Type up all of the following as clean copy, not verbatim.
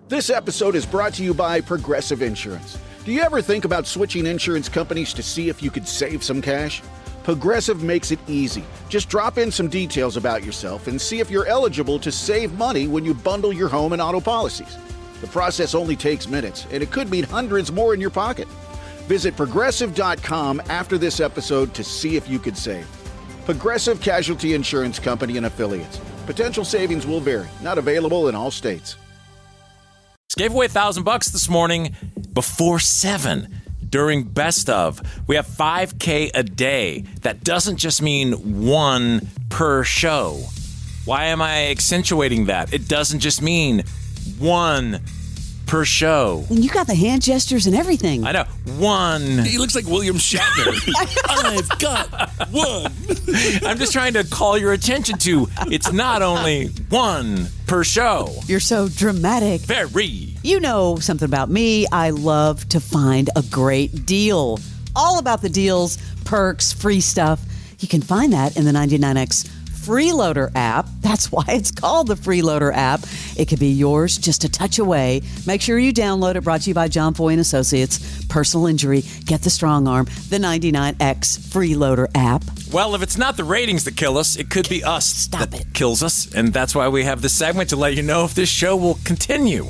This episode is brought to you by Progressive Insurance. Do you ever think about switching insurance companies to see if you could save some cash? Progressive makes it easy. Just drop in some details about yourself and see if you're eligible to save money when you bundle your home and auto policies. The process only takes minutes, and it could mean hundreds more in your pocket. Visit Progressive.com after this episode to see if you could save. Progressive Casualty Insurance Company and Affiliates. Potential savings will vary. Not available in all states. Gave away $1,000 this morning before 7 during Best Of. We have $5K a day. That doesn't just mean one per show. Why am I accentuating that? It doesn't just mean one per show. And you got the hand gestures and everything. I know. One. He looks like William Shatner. I've got one. I'm just trying to call your attention to it's not only one per show. You're so dramatic. Very. You know something about me. I love to find a great deal. All about the deals, perks, free stuff. You can find that in the 99X Freeloader app. That's why it's called the Freeloader app. It could be yours just a touch away. Make sure you download it. Brought to you by John Foy and Associates. Personal injury. Get the strong arm. The 99X Freeloader app. Well, if it's not the ratings that kill us, it could be us that kills us. And that's why we have this segment to let you know if this show will continue.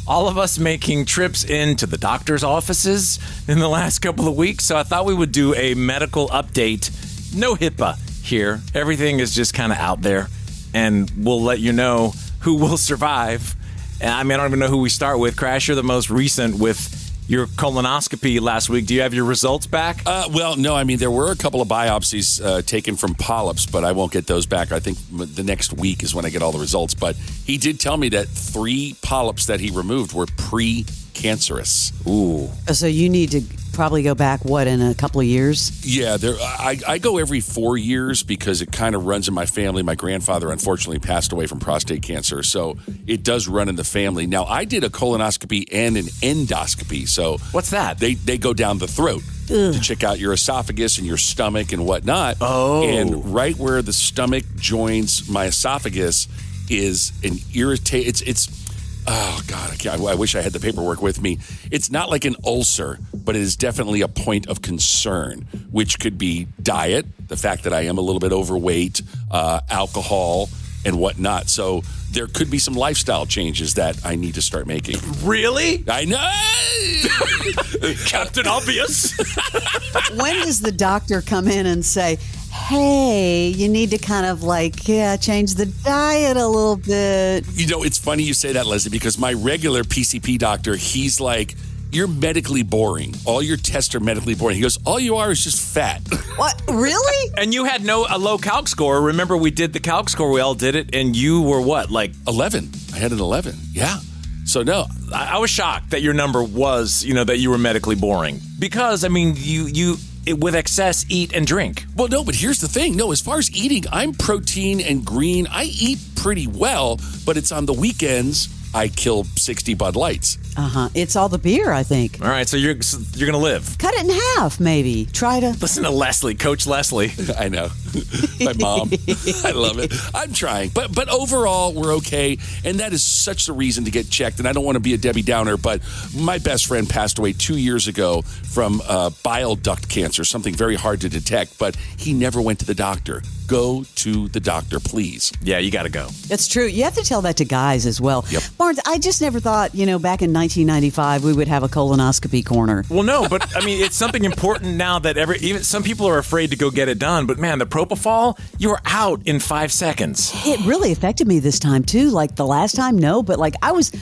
All of us making trips into the doctor's offices in the last couple of weeks. So I thought we would do a medical update. No HIPAA here. Everything is just kind of out there, and we'll let you know who will survive. And I don't even know who we start with. Crash, you're the most recent with your colonoscopy last week. Do you have your results back? Well, no. There were a couple of biopsies taken from polyps, but I won't get those back. I think the next week is when I get all the results. But he did tell me that 3 polyps that he removed were pre-cancerous. Ooh. So you need to probably go back, in a couple of years? Yeah, I go every 4 years because it kind of runs in my family. My grandfather, unfortunately, passed away from prostate cancer, so it does run in the family. Now, I did a colonoscopy and an endoscopy. So what's that? They go down the throat to check out your esophagus and your stomach and whatnot. Oh. And right where the stomach joins my esophagus is an It's oh, God, I wish I had the paperwork with me. It's not like an ulcer, but it is definitely a point of concern, which could be diet, the fact that I am a little bit overweight, alcohol, and whatnot. So there could be some lifestyle changes that I need to start making. Really? I know. Captain Obvious. When does the doctor come in and say, hey, you need to kind of change the diet a little bit? It's funny you say that, Leslie, because my regular PCP doctor, he's like, you're medically boring. All your tests are medically boring. He goes, all you are is just fat. What? Really? And you had a low calc score. Remember, we did the calc score. We all did it. And you were what, 11. I had an 11. Yeah. So, no. I was shocked that your number was, that you were medically boring. Because, you with excess, eat and drink. Well, no, but here's the thing. No, as far as eating, I'm protein and green. I eat pretty well, but it's on the weekends I kill 60 Bud Lights. It's all the beer, I think. All right, so you're going to live. Cut it in half, maybe. Try to... Listen to Leslie, Coach Leslie. I know. My mom. I love it. I'm trying. But overall, we're okay. And that is such a reason to get checked. And I don't want to be a Debbie Downer, but my best friend passed away 2 years ago from bile duct cancer, something very hard to detect. But he never went to the doctor. Go to the doctor, please. Yeah, you got to go. That's true. You have to tell that to guys as well. Yep. Barnes, I just never thought, back in 1995, we would have a colonoscopy corner. Well, no, but it's something important now that even some people are afraid to go get it done. But man, the propofol, you were out in 5 seconds. It really affected me this time too. The last time, no, but I was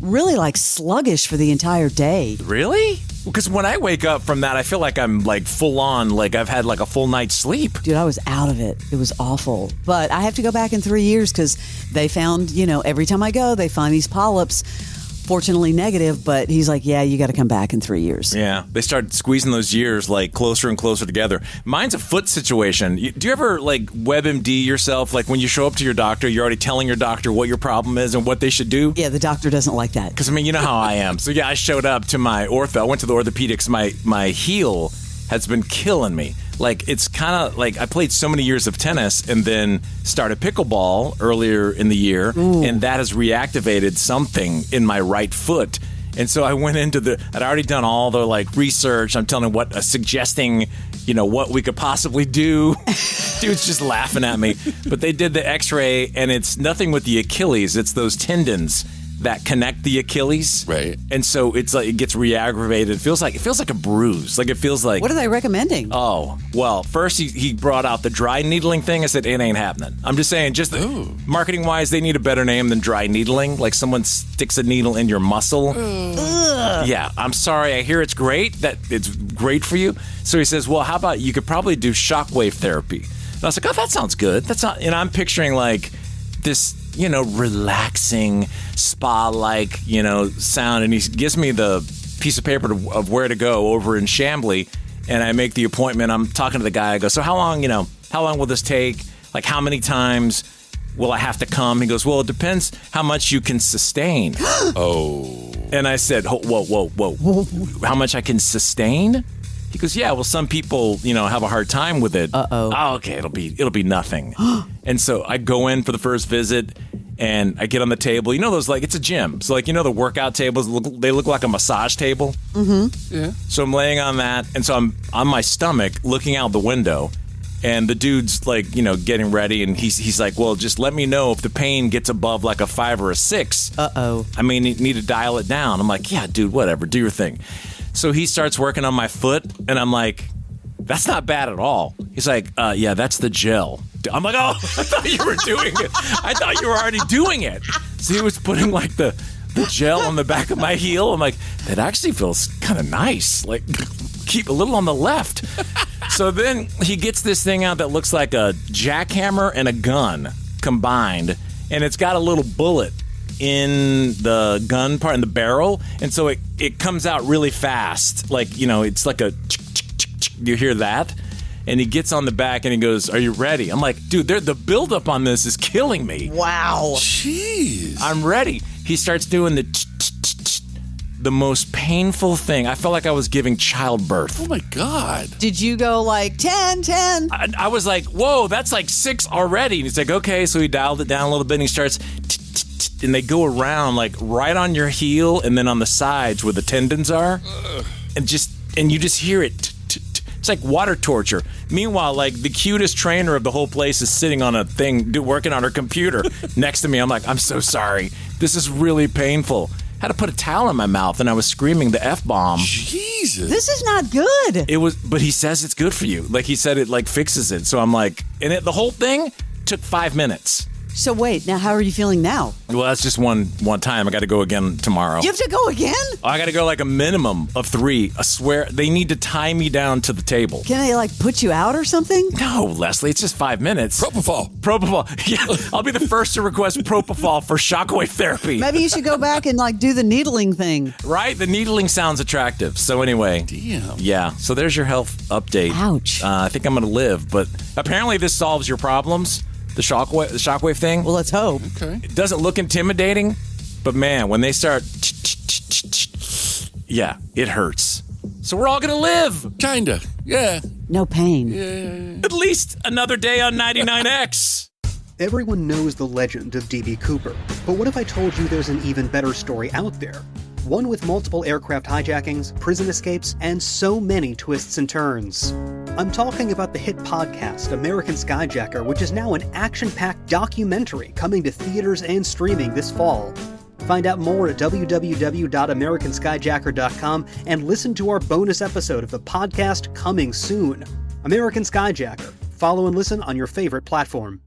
really sluggish for the entire day. Really? Because when I wake up from that, I feel like I'm full on, I've had a full night's sleep. Dude, I was out of it. It was awful. But I have to go back in 3 years because they found, every time I go, they find these polyps. Fortunately negative, but he's like, yeah, you got to come back in 3 years. Yeah, they started squeezing those years closer and closer together. Mine's a foot situation. Do you ever WebMD yourself? When you show up to your doctor, you're already telling your doctor what your problem is and what they should do? Yeah, the doctor doesn't like that. Because, you know how I am. So, yeah, I showed up to my ortho. I went to the orthopedics. My heel has been killing me. Like, it's kind of like I played so many years of tennis and then started pickleball earlier in the year, and that has reactivated something in my right foot. And so I went into I'd already done all the like research. I'm telling suggesting, what we could possibly do. Dude's just laughing at me. But they did the x-ray, and it's nothing with the Achilles. It's those tendons that connect the Achilles. Right. And so it's like it gets re-aggravated. It feels like a bruise. Like it feels like. What are they recommending? Oh, well, first he brought out the dry needling thing. I said, it ain't happening. I'm just saying, marketing wise, they need a better name than dry needling. Like someone sticks a needle in your muscle. Ugh. Yeah, I'm sorry. I hear it's great, that it's great for you. So he says, well, how about you could probably do shockwave therapy? And I was like, oh, that sounds good. That's not, I'm picturing like this, relaxing spa-like, sound. And he gives me the piece of paper of where to go over in Chambly. And I make the appointment. I'm talking to the guy. I go, so how long will this take? Like, how many times will I have to come? He goes, well, it depends how much you can sustain. Oh. And I said, whoa. How much I can sustain? He goes, yeah, well, some people, have a hard time with it. Uh-oh. Oh, okay, it'll be nothing. And so I go in for the first visit, and I get on the table. Those, like, it's a gym. So, like, the workout tables, they look like a massage table. Mm-hmm. Yeah. So I'm laying on that, and so I'm on my stomach looking out the window, and the dude's, like, getting ready, and he's like, well, just let me know if the pain gets above, like, a 5 or a 6. Uh-oh. I mean, you need to dial it down. I'm like, yeah, dude, whatever, do your thing. So he starts working on my foot, and I'm like, that's not bad at all. He's like, yeah, that's the gel. I'm like, oh, I thought you were doing it. I thought you were already doing it. So he was putting, like, the gel on the back of my heel. I'm like, that actually feels kind of nice. Like, keep a little on the left. So then he gets this thing out that looks like a jackhammer and a gun combined, and it's got a little bullet in the gun part, in the barrel, and so it comes out really fast. Like, it's like a you hear that? And he gets on the back and he goes, are you ready? I'm like, dude, the buildup on this is killing me. Wow. Jeez. I'm ready. He starts doing the most painful thing. I felt like I was giving childbirth. Oh my God. Did you go like 10? I was like, whoa, that's like 6 already. And he's like, okay. So he dialed it down a little bit, and he starts, and they go around like right on your heel and then on the sides where the tendons are. And you just hear it. It's like water torture. Meanwhile, like, the cutest trainer of the whole place is sitting on a thing, working on her computer next to me. I'm like, I'm so sorry. This is really painful. Had to put a towel in my mouth, and I was screaming the F-bomb. Jesus. This is not good. It was, but he says it's good for you. Like, he said it, like, fixes it. So I'm like, and the whole thing took 5 minutes. So wait, now how are you feeling now? Well, that's just one time. I got to go again tomorrow. You have to go again? I got to go like a minimum of 3. I swear, they need to tie me down to the table. Can they like put you out or something? No, Leslie, it's just 5 minutes. Propofol. Yeah, I'll be the first to request propofol for shockwave therapy. Maybe you should go back and like do the needling thing. Right? The needling sounds attractive. So anyway. Damn. Yeah, so there's your health update. Ouch. I think I'm going to live, but apparently this solves your problems. The shockwave thing. Well, let's hope. Okay. It doesn't look intimidating, but man, when they start, yeah, it hurts. So we're all gonna live. Kinda. Yeah. No pain. Yeah. At least another day on 99X. Everyone knows the legend of D.B. Cooper, but what if I told you there's an even better story out there? One with multiple aircraft hijackings, prison escapes, and so many twists and turns. I'm talking about the hit podcast American Skyjacker, which is now an action-packed documentary coming to theaters and streaming this fall. Find out more at www.americanskyjacker.com and listen to our bonus episode of the podcast coming soon. American Skyjacker. Follow and listen on your favorite platform.